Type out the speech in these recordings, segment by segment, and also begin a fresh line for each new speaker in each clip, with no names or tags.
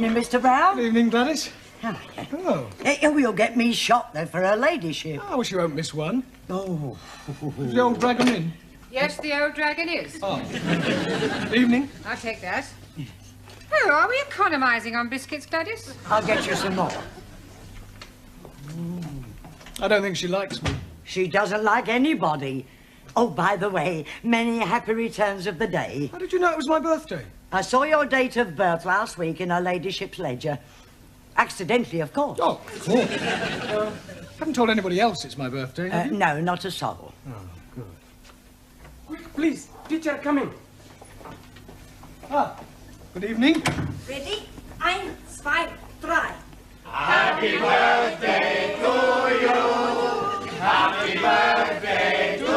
evening, Mr. Brown.
Good evening, Gladys.
Oh. You'll get me shot, though, for her ladyship.
Oh, well, she won't miss one.
Oh.
Is the old dragon in?
Yes, the old dragon is.
Oh. Evening.
I'll take that. Oh, are we economising on biscuits, Gladys?
I'll get you some more.
I don't think she likes me.
She doesn't like anybody. Oh, by the way, many happy returns of the day.
How did you know it was my birthday?
I saw your date of birth last week in her ladyship's ledger. Accidentally, of course.
Oh, of course. Haven't told anybody else it's my birthday, have you?
No, not a soul.
Oh, good.
Quick, please. Teacher coming.
Ah, good evening.
Ready? 1, 2, 3.
Happy birthday to you. Happy birthday to you.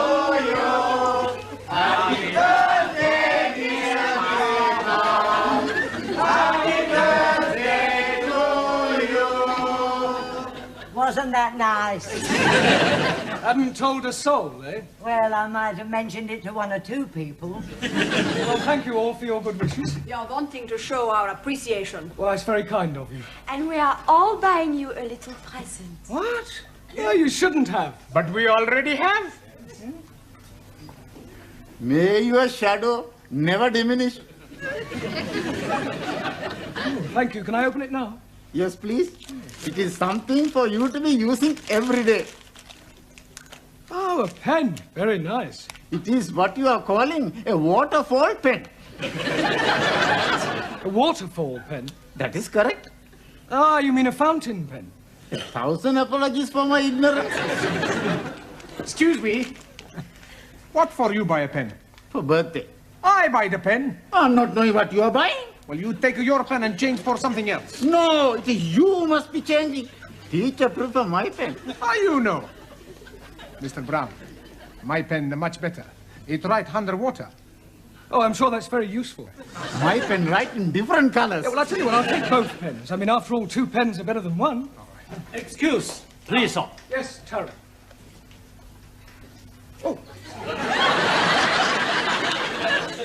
Happy birthday, dear Mom. Happy birthday to you.
Wasn't that nice?
Hadn't told a soul, eh?
Well, I might have mentioned it to 1 or 2 people.
Well, thank you all for your good wishes.
We are wanting to show our appreciation.
Well, that's very kind of you.
And we are all buying you a little present.
What? No, you shouldn't have.
But we already have.
May your shadow never diminish.
Oh, thank you. Can I open it now?
Yes, please. It is something for you to be using every day.
Oh, a pen. Very nice.
It is what you are calling a waterfall pen.
A waterfall pen?
That is correct.
Ah, you mean a fountain pen?
1,000 apologies for my ignorance.
Excuse me. What for you buy a pen?
For birthday.
I buy the pen.
I'm not knowing what you are buying.
Well, you take your pen and change for something else.
No, it is you who must be changing. Teacher prefer my pen.
How you know? Mr. Brown, my pen much better. It write underwater.
Oh, I'm sure that's very useful.
My pen write in different colors.
Yeah, well, I'll tell you what, I'll take both pens. I mean, after all, 2 pens are better than 1.
Excuse, please, sir.
Yes, Tara. Oh.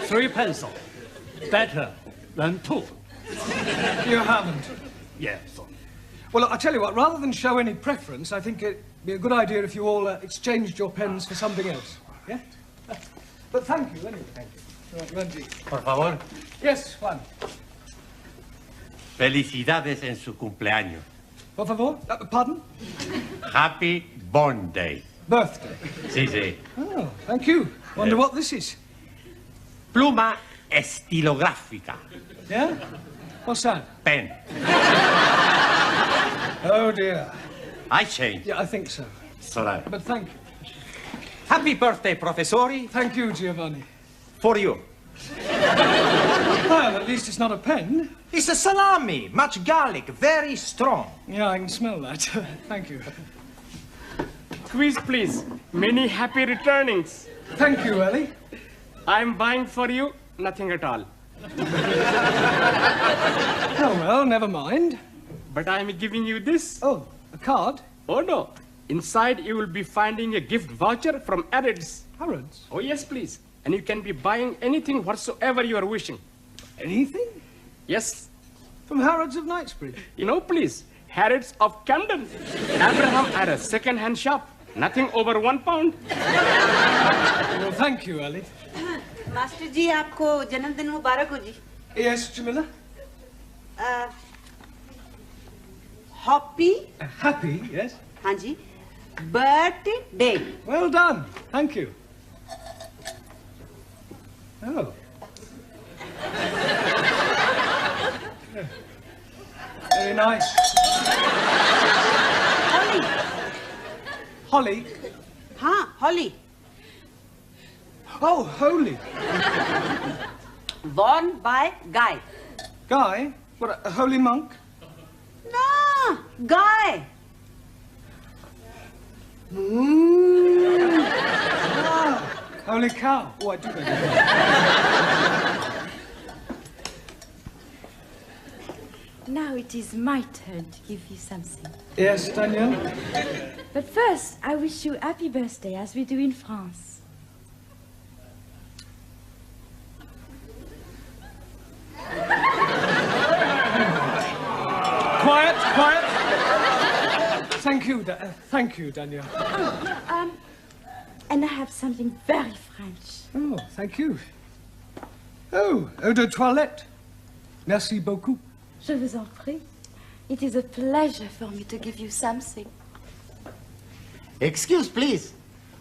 3 pencils. Better than 2.
You haven't.
Yes, sir.
Well, I'll tell you what, rather than show any preference, I think it'd be a good idea if you all exchanged your pens for something else. Yeah? But thank you, anyway. Thank you. Right, Randy.
Por favor.
Yes, Juan.
Felicidades en su cumpleaños.
Por favor? Pardon?
Happy Born Day.
Birthday.
Sí, sí.
Oh, thank you. Wonder what this is.
Pluma estilográfica.
Yeah? What's that?
Pen.
Oh, dear.
I change.
Yeah, I think so.
Sorry.
But thank you.
Happy birthday, Professori.
Thank you, Giovanni.
For you.
Well, at least it's not a pen.
It's a salami, much garlic, very strong.
Yeah, I can smell that. Thank you.
Quiz, please. Many happy returnings.
Thank you, Ellie.
I'm buying for you nothing at all.
Oh, well, never mind.
But I'm giving you this.
Oh, a card?
Oh, no. Inside, you will be finding a gift voucher from Harrods.
Harrods?
Oh, yes, please. And you can be buying anything whatsoever you are wishing.
Anything?
Yes.
From Harrods of Knightsbridge?
You know, please. Harrods of Camden. Abraham had a second-hand shop. Nothing over £1.
Well, thank you, Ellie.
Master ji आपको जन्मदिन मुबारक हो जी.
Yes, Jamila?
Happy.
Happy, yes.
हाँ जी. Birthday.
Well done. Thank you. Oh. Very nice.
Holly.
Holly?
हाँ, Holly.
Oh, holy.
Worn by Guy.
Guy? What, a holy monk?
No, Guy.
Ah, holy cow. Oh, I do that.
Now it is my turn to give you something.
Yes, Danielle?
But first, I wish you happy birthday, as we do in France.
Thank you, Daniel.
And I have something very French.
Oh, thank you. Oh, eau de toilette. Merci beaucoup.
Je vous en prie. It is a pleasure for me to give you something.
Excuse, please.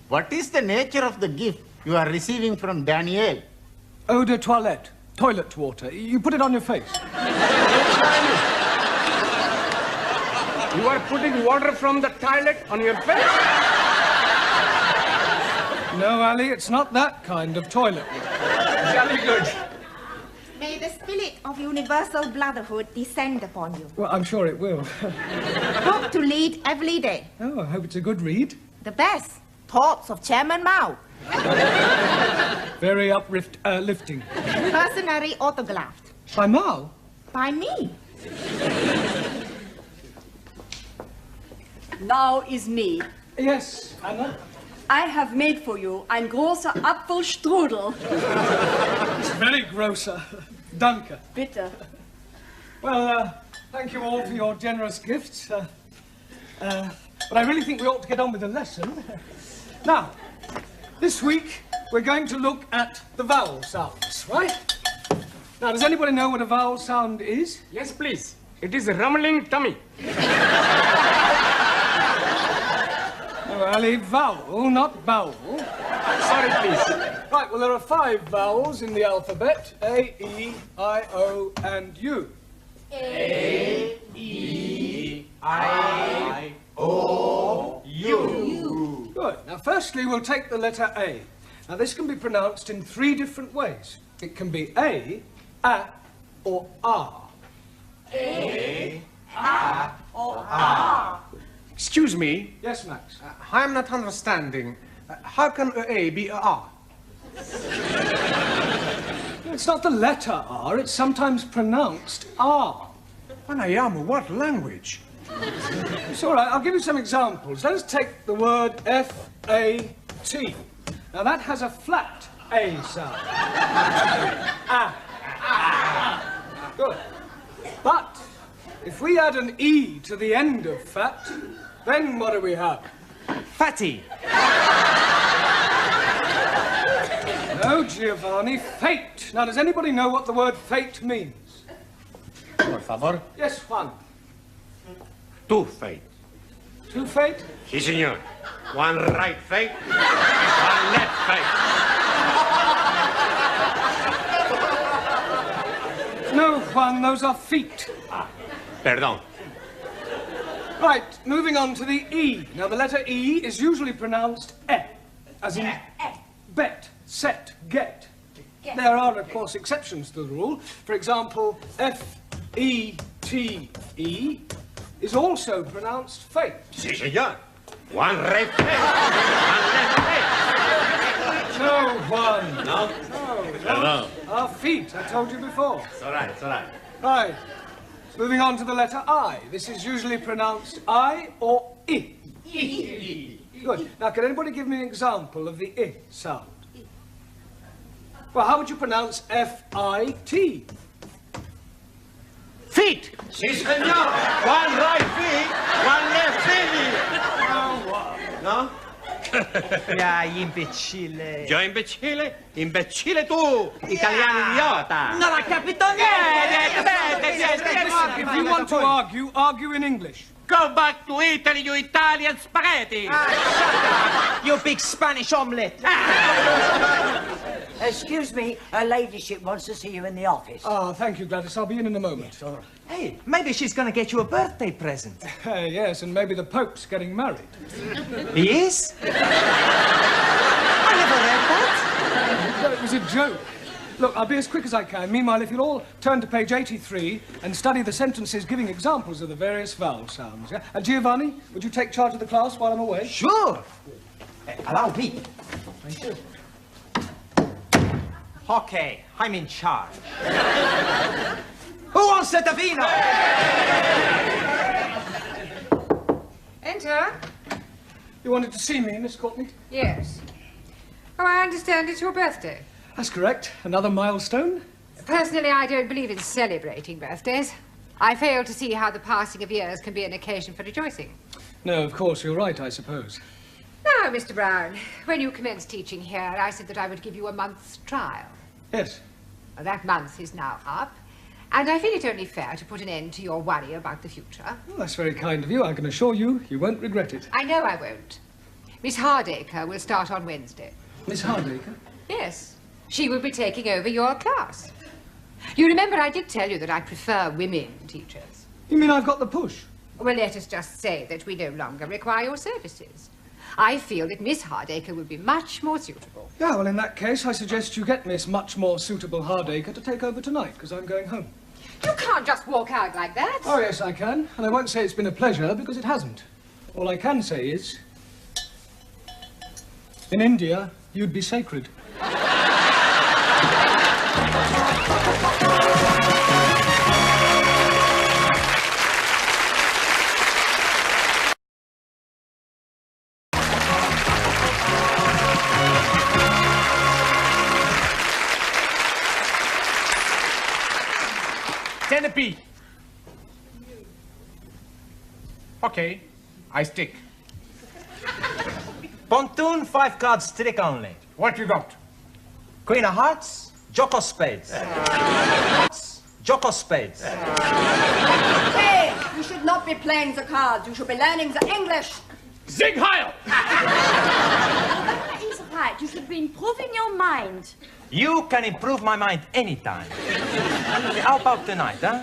What is the nature of the gift you are receiving from Daniel?
Eau de toilette. Toilet water. You put it on your face.
You are putting water from the toilet on your face?
No, Ali, it's not that kind of toilet.
Jolly good.
May the spirit of universal brotherhood descend upon you.
Well, I'm sure it will.
Book to read every day.
Oh, I hope it's a good read.
The best. Thoughts of Chairman Mao.
Very uplifting.
Personally autographed.
By Mao?
By me.
Now is me.
Yes, Anna?
I have made for you ein großer Apfelstrudel.
It's very grosser. Danke.
Bitte.
Well, thank you all for your generous gifts. But I really think we ought to get on with the lesson. Now, this week we're going to look at the vowel sounds, right? Now, does anybody know what a vowel sound is?
Yes, please. It is a rumbling tummy.
Oh, Ali, vowel, not bowel.
Sorry, please.
Right, well, there are 5 vowels in the alphabet. A, E, I, O, and U.
A, E, I, O, U.
Good. Now, firstly, we'll take the letter A. Now, this can be pronounced in 3 different ways. It can be A, or R.
A,
or R.
Excuse me.
Yes, Max.
I'm not understanding. How can A be a R?
It's not the letter R, it's sometimes pronounced R.
Pranayama, what language?
It's all right, I'll give you some examples. Let us take the word F-A-T. Now that has a flat A sound. Good. But if we add an E to the end of fat, then what do we have?
Fatty.
No, Giovanni, fate. Now, does anybody know what the word fate means?
Por favor.
Yes, Juan.
Two fate.
2 fate?
Sí, señor. One right fate, one left fate.
No, Juan, those are feet.
Perdón.
Right, moving on to the E. Now, the letter E is usually pronounced E, as in bet, set, get. There are, of course, exceptions to the rule. For example, F-E-T-E is also pronounced fate.
Sí, señor. One right fate, one left fate.
No, Juan.
No?
No. Our feet, I told you before.
It's all right, it's all right.
Right. Moving on to the letter I. This is usually pronounced I or I. Good. Now, can anybody give me an example of the I sound? Well, how would you pronounce F-I-T?
Feet. Sí, señor. One right feet, one left feet. No?
Ya, imbecille.
Yo imbecille? Imbecille tu, italiano idiota.
Non ha capito niente!
If you want to argue, argue in English.
Go back to Italy, you Italian spaghetti.
You big Spanish omelette.
Excuse me, her ladyship wants to see you in the office.
Oh, thank you, Gladys. I'll be in a moment.
Yes, all right.
Hey, maybe she's gonna get you a birthday present.
Yes, and maybe the Pope's getting married.
He is? I never read that.
No, it was a joke. Look, I'll be as quick as I can. Meanwhile, if you'll all turn to page 83 and study the sentences giving examples of the various vowel sounds. Yeah? Giovanni, would you take charge of the class while I'm away?
Sure. Allow me.
Thank you.
Okay, I'm in charge. Who wants a vino?
Enter.
You wanted to see me, Miss Courtney?
Yes. Oh, I understand it's your birthday.
That's correct. Another milestone?
Personally, I don't believe in celebrating birthdays. I fail to see how the passing of years can be an occasion for rejoicing.
No, of course, you're right, I suppose.
Now, Mr. Brown, when you commenced teaching here, I said that I would give you a month's trial.
Yes.
Well, that month is now up, and I feel it only fair to put an end to your worry about the future.
Well, that's very kind of you. I can assure you, you won't regret it.
I know I won't. Miss Hardacre will start on Wednesday.
Miss Hardacre?
Yes. She will be taking over your class. You remember I did tell you that I prefer women teachers.
You mean I've got the push?
Well, let us just say that we no longer require your services. I feel that Miss Hardacre would be much more suitable.
Yeah, well, in that case, I suggest you get Miss Much More Suitable Hardacre to take over tonight, because I'm going home.
You can't just walk out like that.
Oh, yes, I can. And I won't say it's been a pleasure, because it hasn't. All I can say is, in India, you'd be sacred.
Centipede. Okay, I stick.
Pontoon, 5 cards trick only.
What you got?
Queen of hearts, Jock of spades. Jock of spades.
Hey, you should not be playing the cards. You should be learning the English.
Zig Heil!
Papa is right. You should be improving your mind.
You can improve my mind anytime. How about tonight, huh?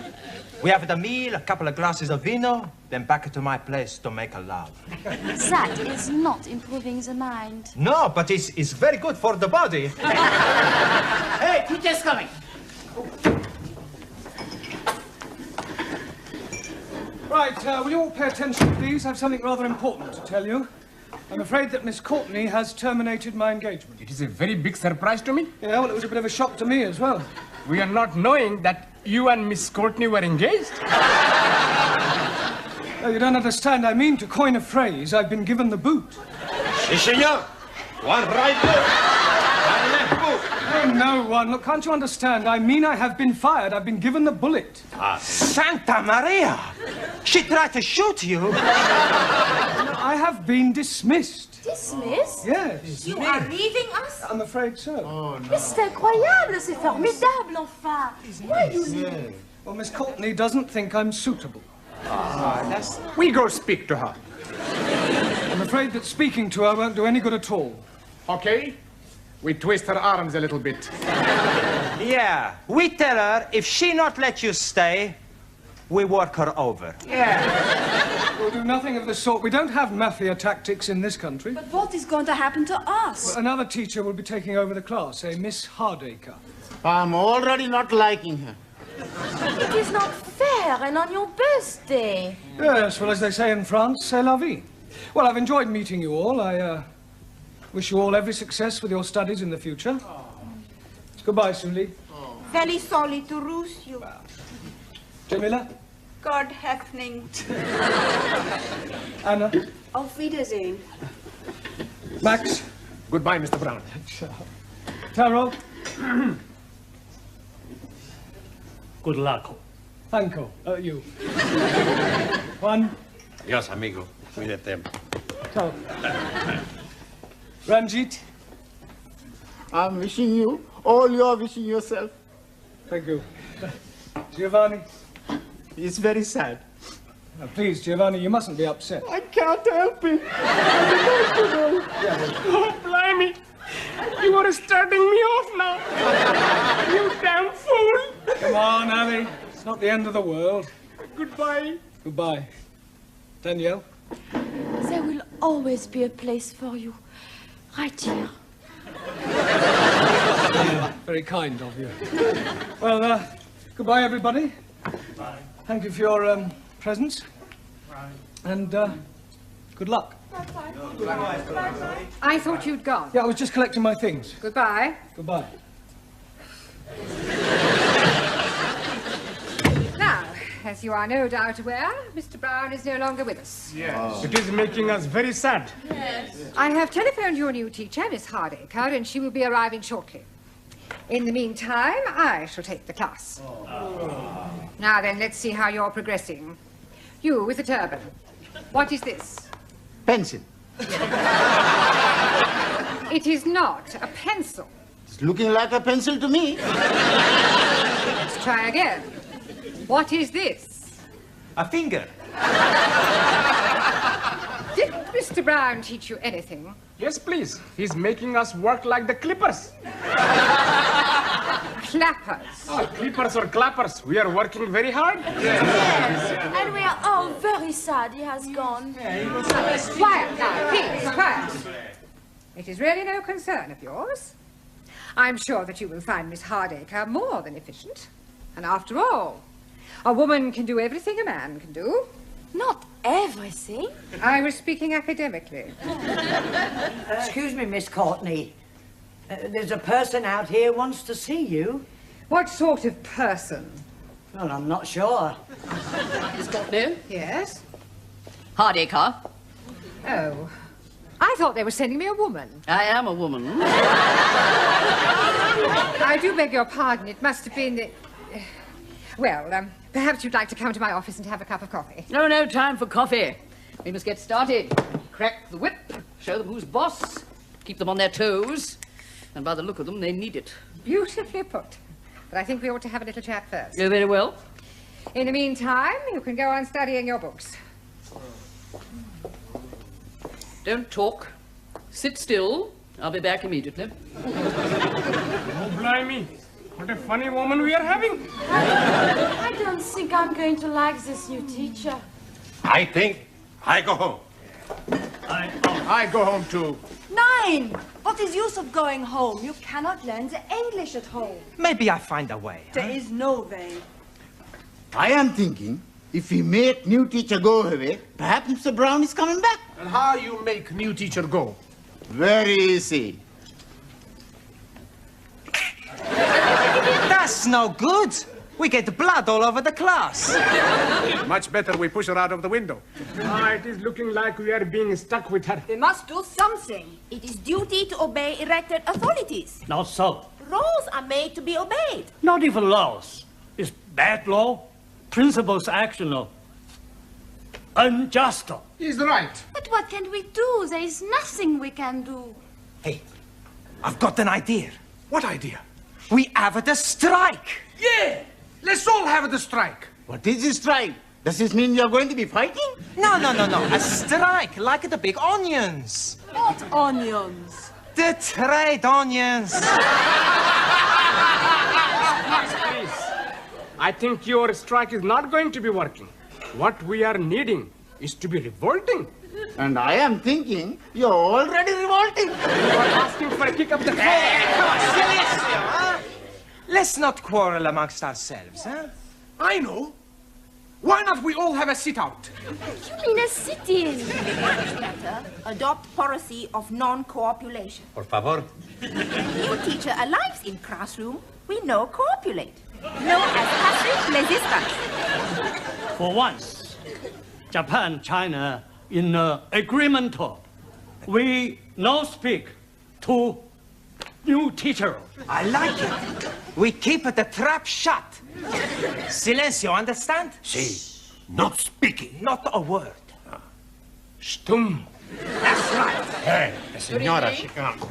We have the meal, a couple of glasses of vino, then back to my place to make a love.
That is not improving the mind.
No, but it's very good for the body.
Hey, teacher's coming.
Right, will you all pay attention, please? I have something rather important to tell you. I'm afraid that Miss Courtney has terminated my engagement.
It is a very big surprise to me.
Yeah, well, it was a bit of a shock to me as well.
We are not knowing that you and Miss Courtney were engaged.
Oh, you don't understand. I mean, to coin a phrase, I've been given the boot.
Si, senor. One right boot. One left boot.
Oh, no, one. Look, can't you understand? I mean, I have been fired. I've been given the bullet.
Santa Maria! She tried to shoot you.
I have been dismissed.
Dismissed?
Yes.
You are leaving us?
I'm afraid so.
Oh,
Mais c'est incroyable, c'est formidable, enfin. Why you leave?
Well, Miss Courtney doesn't think I'm suitable.
We go speak to her.
I'm afraid that speaking to her won't do any good at all.
Okay? We twist her arms a little bit.
Yeah, we tell her if she not let you stay, we work her over.
We'll do nothing of the sort. We don't have mafia tactics in this country.
But what is going to happen to us?
Another teacher will be taking over the class, a Miss Hardacre.
I'm already not liking her.
It is not fair, and on your birthday.
Yes, well, as they say in France, c'est la vie. Well, I've enjoyed meeting you all. I wish you all every success with your studies in the future. Goodbye, Suli.
Very sorry to lose you.
Jamila?
God happening.
Anna?
Auf Wiedersehen.
Max?
Goodbye, Mr. Brown.
Taro?
Good luck.
Thanko. You. Juan?
Adiós, amigo. Cuídate.
Ciao. Ranjit?
I'm wishing you all you're wishing yourself.
Thank you. Giovanni?
It's very sad.
Now, please, Giovanni, you mustn't be upset.
I can't help it. I'm emotional.
Oh, blimey. You are starting me off now. You damn fool.
Come on, Ali. It's not the end of the world.
Goodbye.
Goodbye. Danielle?
There will always be a place for you. Right here.
Very kind of you. Well, goodbye, everybody.
Bye.
Thank you for your presence.
Bye.
And good luck.
I thought you'd gone.
Yeah, I was just collecting my things.
Goodbye.
Goodbye.
Now, as you are no doubt aware, Mr. Brown is no longer with us.
Yes. It is making us very sad.
Yes. I have telephoned your new teacher, Miss Hardacre, and she will be arriving shortly. In the meantime, I shall take the class. Now then, let's see how you're progressing. You with the turban. What is this?
Pencil.
It is not a pencil.
It's looking like a pencil to me.
Let's try again. What is this?
A finger.
Did Mr. Brown teach you anything?
Yes, please. He's making us work like the clippers.
Clappers.
Oh, clippers or clappers. We are working very hard.
Yes. And we are all very sad he has gone.
Quiet now, please, quiet. It is really no concern of yours. I'm sure that you will find Miss Hardacre more than efficient. And after all, a woman can do everything a man can do.
Not everything.
I was speaking academically.
Excuse me, Miss Courtney. There's a person out here who wants to see you.
What sort of person?
Well, I'm not sure.
Miss Courtney?
Yes?
Hardacre.
Oh. I thought they were sending me a woman.
I am a woman.
I do beg your pardon. It must have been... Well, perhaps you'd like to come to my office and have a cup of coffee.
No time for coffee. We must get started. Crack the whip, show them who's boss, keep them on their toes, and by the look of them, they need it.
Beautifully put. But I think we ought to have a little chat first.
Oh, very well.
In the meantime, you can go on studying your books.
Don't talk. Sit still. I'll be back immediately.
Oh, blimey. What a funny woman we are having.
I don't think I'm going to like this new teacher.
I think I go home.
I go home too.
Nein! What is use of going home? You cannot learn the English at home.
Maybe I find a way.
There is no way.
I am thinking, if we make new teacher go away, perhaps Mr. Brown is coming back.
And how you make new teacher go?
Very easy.
That's no good. We get blood all over the class.
Much better we push her out of the window.
It is looking like we are being stuck with her.
We must do something. It is duty to obey elected authorities.
Not so.
Rules are made to be obeyed.
Not even laws. It's bad law. Principles actional. Unjust.
He's right.
But what can we do? There is nothing we can do.
Hey, I've got an idea.
What idea?
We have the strike.
Yeah! Let's all have the strike.
What is this strike? Does this mean you're going to be fighting?
No. A strike, like the big onions.
What onions?
The trade onions.
Please. I think your strike is not going to be working. What we are needing is to be revolting.
And I am thinking, you're already revolting.
You are asking for a kick up the
Come on, Silencio, huh? Let's not quarrel amongst ourselves, huh?
I know. Why not we all have a sit-out?
You mean a sit-in?
Better adopt policy of non-copulation.
Por favor.
New teacher arrives in classroom, we no copulate. No as passive resistance.
For once, Japan, China, in agreement, we no speak to new teacher.
I like it. We keep the trap shut. Silencio, understand?
Sí. Not speaking.
Not a word.
Stum.
That's right.
Hey, the señora, she comes.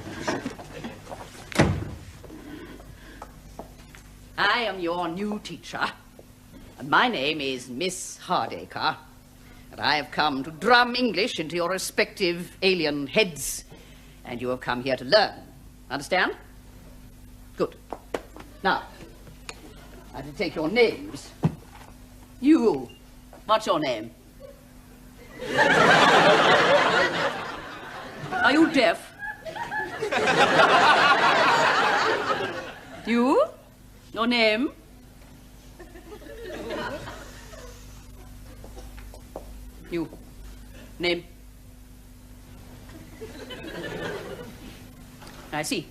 I am your new teacher, and my name is Miss Hardacre, and I have come to drum English into your respective alien heads, and you have come here to learn. Understand? Good. Now, I have to take your names. You, what's your name? Are you deaf? You? Your name? You. Name? I see.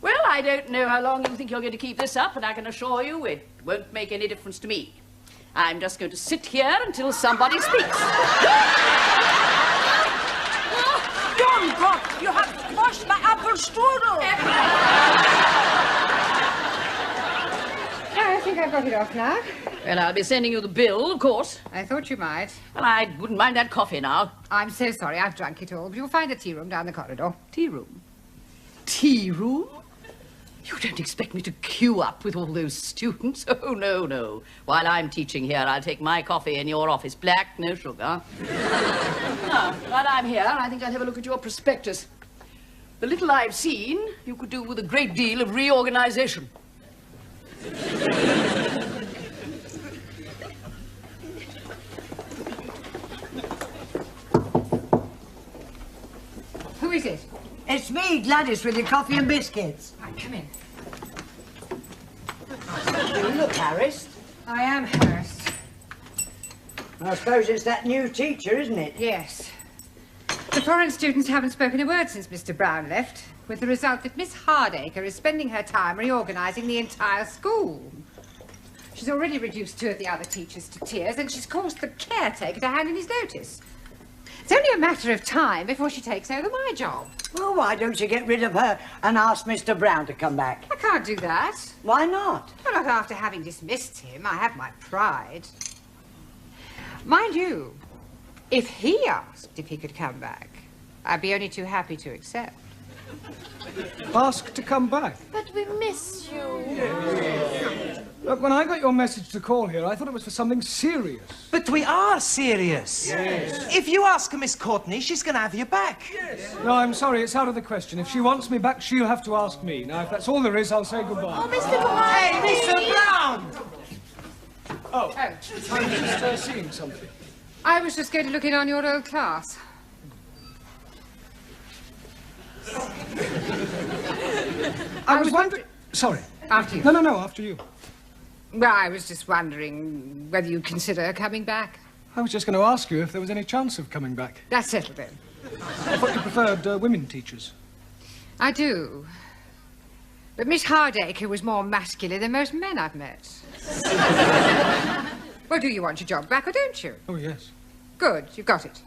Well, I don't know how long you think you're going to keep this up, and I can assure you it won't make any difference to me. I'm just going to sit here until somebody speaks.
John, God, you have squashed my apple strudel.
I think I've got it off now.
Well, I'll be sending you the bill, of course.
I thought you might.
Well, I wouldn't mind that coffee now.
I'm so sorry I've drunk it all, but you'll find a tea room down the corridor.
Tea room? Tea room? You don't expect me to queue up with all those students? Oh, no, no. While I'm teaching here, I'll take my coffee in your office. Black, no sugar. Now, while I'm here, I think I'll have a look at your prospectus. The little I've seen, you could do with a great deal of reorganization.
Who is it?
It's me, Gladys, with your coffee and biscuits.
Right, come in.
You look harassed.
I am harassed.
I suppose it's that new teacher, isn't it?
Yes. The foreign students haven't spoken a word since Mr. Brown left, with the result that Miss Hardacre is spending her time reorganising the entire school. She's already reduced 2 of the other teachers to tears, and she's caused the caretaker to hand in his notice. It's only a matter of time before she takes over my job.
Well, why don't you get rid of her and ask Mr. Brown to come back?
I can't do that.
Why not?
Well, not after having dismissed him. I have my pride. Mind you, if he asked if he could come back, I'd be only too happy to accept.
Ask to come back?
But we miss you.
Look, when I got your message to call here, I thought it was for something serious.
But we are serious.
Yes.
If you ask Miss Courtney, she's going to have you back.
Yes. No, I'm sorry, it's out of the question. If she wants me back, she'll have to ask me. Now, if that's all there is, I'll say goodbye.
Oh, Mr. Brown!
Hey, Mr. Brown!
Oh, I'm just seeing something.
I was just going to look in on your old class.
I was wondering... Sorry.
After you.
No, after you.
Well, I was just wondering whether you'd consider coming back.
I was just going to ask you if there was any chance of coming back.
That's settled then.
I thought you preferred women teachers.
I do. But Miss Hardacre was more masculine than most men I've met. Well, do you want your job back or don't you?
Oh, yes.
Good, you've got it.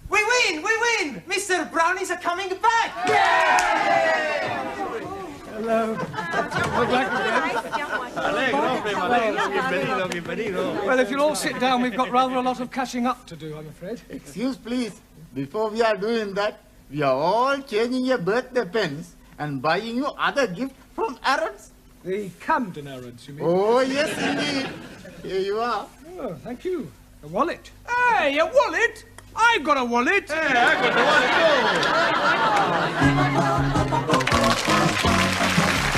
We win! We win! Mr. Brownies are coming back!
Hello. We're back again. Well, if you'll all sit down, we've got rather a lot of catching up to do, I'm afraid.
Excuse, please. Before we are doing that, we are all changing your birthday pens and buying you other gifts from Arabs.
The Camden Arabs, you mean?
Oh, yes, indeed. Here you are.
Oh, thank you. A wallet.
Hey, a wallet? I got a wallet.
Hey, I got a wallet too.